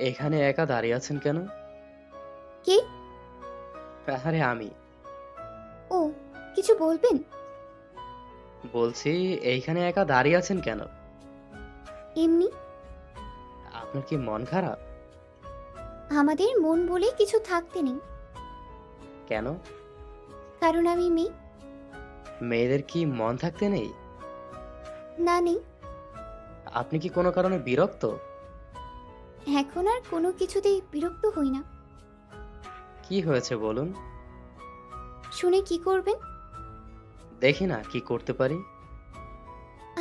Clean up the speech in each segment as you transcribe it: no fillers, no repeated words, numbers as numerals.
এখানে একা দাঁড়িয়ে আছেন কেন? কে? আরে আমি ও, কিছু বলবেন? বলছি, এইখানে একা দাঁড়িয়ে আছেন কেন? এমনি। আপনার কি মন খারাপ? আমাদের মন বলে কিছু থাকতে নেই। কেন? কারণ আমি মেয়ে। মেয়েদের কি মন থাকতে নেই? না, নেই। আপনি কি কোনো কারণে বিরক্ত? এখন আর কোনো কিছুতেই বিরক্ত হই না। কি হয়েছে বলুন। শুনে কি করবেন? দেখি না কি করতে পারি।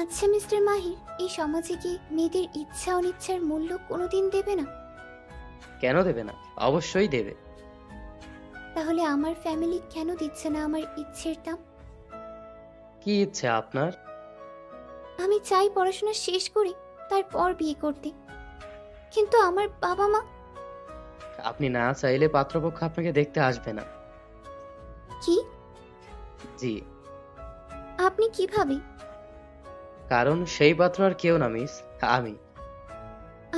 আচ্ছা মিস্টার মাহির, এই সমাজে কি মেয়েদের ইচ্ছা অনিচ্ছার মূল্য কোনোদিন দেবে না? কেন দেবে না? অবশ্যই দেবে। তাহলে আমার ফ্যামিলি কেন দিচ্ছে না আমার ইচ্ছের দাম? কি ইচ্ছে আপনার? আমি চাই পড়াশোনা শেষ করে তারপর বিয়ে করতে, কিন্তু আমার বাবা মা। আপনি না চাইলে পাত্রপক্ষ আপনাকে দেখতে আসবে না। কি? জি। আপনি কিভাবে? কারণ সেই পাত্র আর কেউ না মিস, আমি।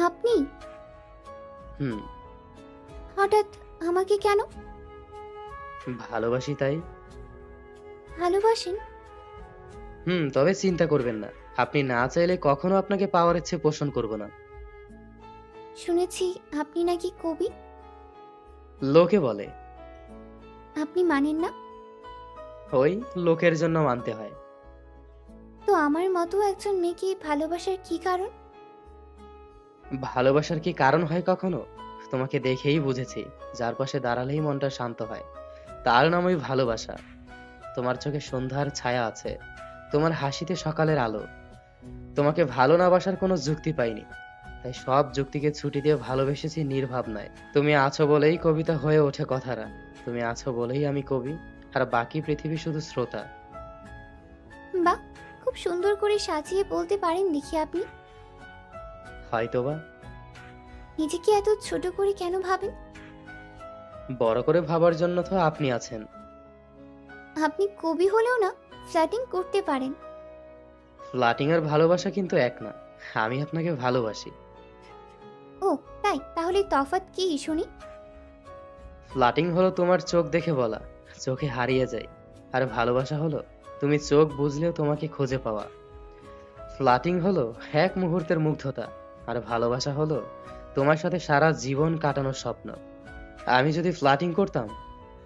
আপনি হুম। হঠাৎ আমাকে কেন? ভালোবাসি তাই। ভালোবাসেন? তবে চিন্তা করবেন না। আপনি না চাইলে কখনো আপনাকে পাওয়ার ইচ্ছে পোষণ করব না। শুনেছি আপনি নাকি কবি। লোকে বলে। আপনি মানেন না? ওই, লোকের জন্য মানতে হয়। তো আমার মতো একজন মেয়েকে ভালোবাসার কি কারণ? ভালোবাসার কি কারণ হয় কখনো? তোমাকে দেখেই বুঝেছি, যার পাশে দাঁড়ালেই মনটা শান্ত হয়, তার নামই ভালোবাসা। তোমার চোখে সন্ধ্যার ছায়া আছে, তোমার হাসিতে সকালের আলো। তোমাকে ভালো না বাসার কোনো যুক্তি পাইনি, তাই সব যুক্তিকে ছুটি দিয়ে ভালোবেসেছি নির্ভাবনায়। তুমি আছো বলেই কবিতা হয়ে ওঠে কথারা, তুমি আছো বলেই আমি কবি, আর বাকি পৃথিবী শুধু শ্রোতা। বাহ, খুব সুন্দর করে সাজিয়ে বলতে পারেন দেখি আপনি। হয়তোবা। নিজেকে এত ছোট করে কেন ভাবেন? বড় করে ভাবার জন্য তো আপনি আছেন। আপনি কবি হলেও না ফ্ল্যাটিং করতে পারেন। ফ্লাটিং আর ভালোবাসা কিন্তু এক না। আমি আপনাকে ভালোবাসি। ও, তাই? তাহলে তফাৎ কি শুনি। ফ্লাটিং হলো তোমার চোখ দেখে বলা, চোখে হারিয়ে যায়। আর ভালোবাসা হলো তুমি চোখ বুঝলেও তোমাকে খুঁজে পাওয়া। ফ্লাটিং হলো এক মুহূর্তের মুগ্ধতা, আর ভালোবাসা হলো তোমার সাথে সারা জীবন কাটানোর স্বপ্ন। আমি যদি ফ্লাটিং করতাম,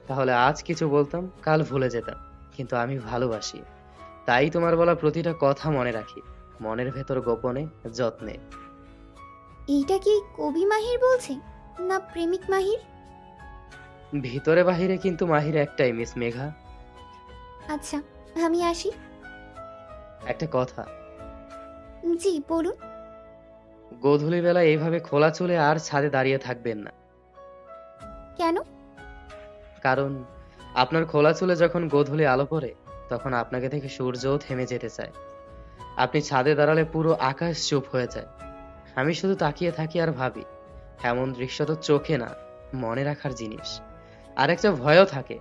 তাহলে আজ কিছু বলতাম, কাল ভুলে যেতাম। কিন্তু আমি ভালোবাসি, তাই তোমার বলা প্রতিটা কথা মনে রাখি, মনের ভেতর গোপনে, যত্নে। এইটা কি কবি মাহির বলছে, না প্রেমিক মাহির? ভিতরে বাহিরে কিন্তু মাহির একটাই, মিস মেঘা। আচ্ছা, আমি আসি। একটা কথা, জি বলুন। গোধূলি বেলা এইভাবে খোলা চুলে আর ছাদে দাঁড়িয়ে থাকবেন না। কেন? কারণ আপনার খোলা চুলে যখন গোধূলি আলো পড়ে, তখন আপনাকে দেখে সূর্যও থেমে যেতে চায়। আপনি ছাদে দাঁড়ালে পুরো আকাশ চুপ হয়ে যায়। আমি শুধু তাকিয়ে থাকি আর ভাবি, এমন দৃশ্য তো চোখে না, মনে রাখার জিনিস। আর একটা ভয়ও থাকে,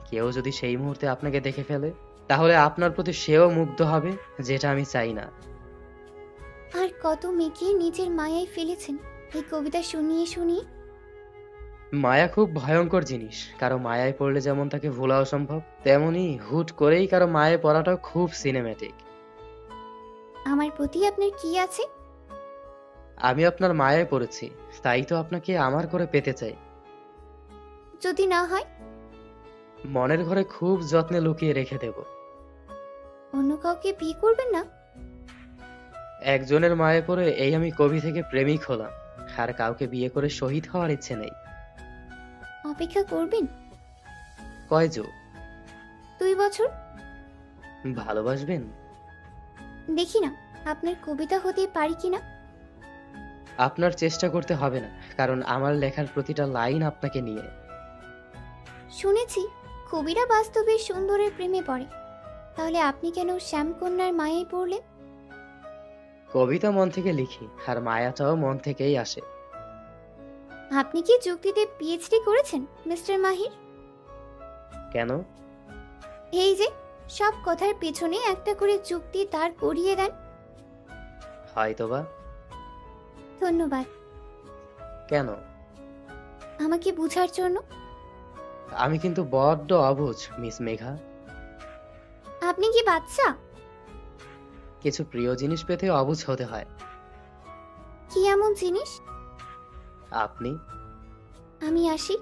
কেউ যদি সেই মুহূর্তে আপনাকে দেখে ফেলে, তাহলে আপনার প্রতি সেও মুগ্ধ হবে, যেটা আমি চাই না। আর কত মেয়েকে নিজের মায়ায় ফেলেছেন এই কবিতা শুনিয়ে শুনিয়ে। মায়া খুব ভয়ঙ্কর জিনিস, কারো মায়ায় পড়লে যেমন তাকে ভোলা অসম্ভব, তেমনি হুট করেই কারো মায়ায় পড়াটাও খুব সিনেম্যাটিক। আমার প্রতি আপনার কি আছে? আমি আপনার মায়ায় পড়েছি, তাই তো আপনাকে আমার করে পেতে চাই। যদি না হয়? মনের ঘরে খুব যত্নে লুকিয়ে রেখে দেব। অন্য কাউকে বিয়ে করবেন না? একজনের মায়ে পড়ে এই আমি কবি থেকে প্রেমিক হলাম, আর কাউকে বিয়ে করে শহীদ হওয়ার ইচ্ছে নেই। অপেক্ষা করবেন কয় যুগ? 2 বছর। ভালোবাসবেন? দেখি না আপনার কবিতা হতে পারি কিনা। আপনার চেষ্টা করতে হবে না, কারণ আমার লেখার প্রতিটা লাইন আপনাকে নিয়ে। শুনেছি কবিরা বাস্তবে সুন্দরের প্রেমে পড়ে, তাহলে আপনি কেন শ্যামকন্যার মায়ায় পড়লেন? কবিতা মন থেকে লিখি, আর মায়াটাও মন থেকেই আসে। আপনি কি যুক্তিতে পিএইচডি করেছেন মিস্টার মাহির? কেন? এই যে সব কথার পেছনে একটা করে যুক্তি দাঁড় করিয়ে দেন। হয়তোবা। ধন্যবাদ। কেন? আমাকে বোঝার জন্য। আমি কিন্তু বড্ড অবুঝ, মিস মেঘা। আপনি কি বাচ্চা? কিছু প্রিয় জিনিস পেতে অবুঝ হতে হয়। কি এমন জিনিস? আপনি। আমি আসি।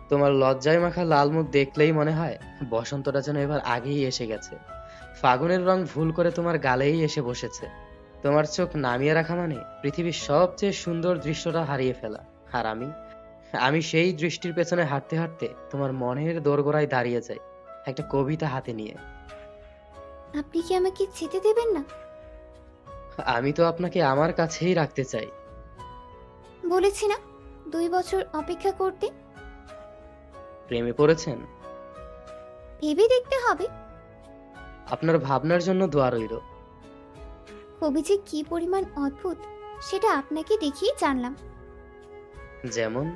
তোমার লজ্জায় মাখা লাল মুখ দেখলেই মনে হয় বসন্তটা যেন এবার আগেই এসে গেছে। ফাগুনের রং ভুল করে তোমার গালেই এসে বসেছে। তোমার চোখ নামিয়ে রাখা মানে পৃথিবীর সবচেয়ে সুন্দর দৃশ্যটা হারিয়ে ফেলা। আর আমি সেই দৃষ্টির পেছনে হাঁটতে হাঁটতে তোমার মনের দোরগোড়ায় দাঁড়িয়ে যাই, একটা কবিতা হাতে নিয়ে। আপনি কি আমাকে যেতে দেবেন না? আমি তো আপনাকে আমার কাছেই রাখতে চাই। বলেছি না 2 বছর অপেক্ষা করতে। প্রেমে পড়েছেন? ভেবে দেখতে হবে। আপনার ভাবনার জন্য দোয়া রইল। কবি যে কি পরিমাণ অদ্ভুত সেটা আপনাকে দেখিয়ে জানলাম। যেমন?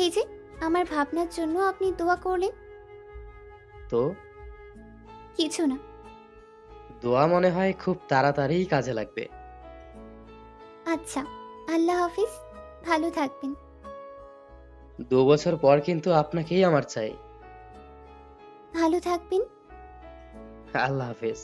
এই যে আমার ভাবনার জন্য আপনি দোয়া করলেন। তো কিছু না। দোয়া মনে হয় খুব তাড়াতাড়িই কাজে লাগবে। আচ্ছা, আল্লাহ হাফিজ। ভালো থাকবেন। 2 বছর পর কিন্তু আপনাকেই আমার চাই। ভালো থাকবেন। আল্লাহ হাফেজ।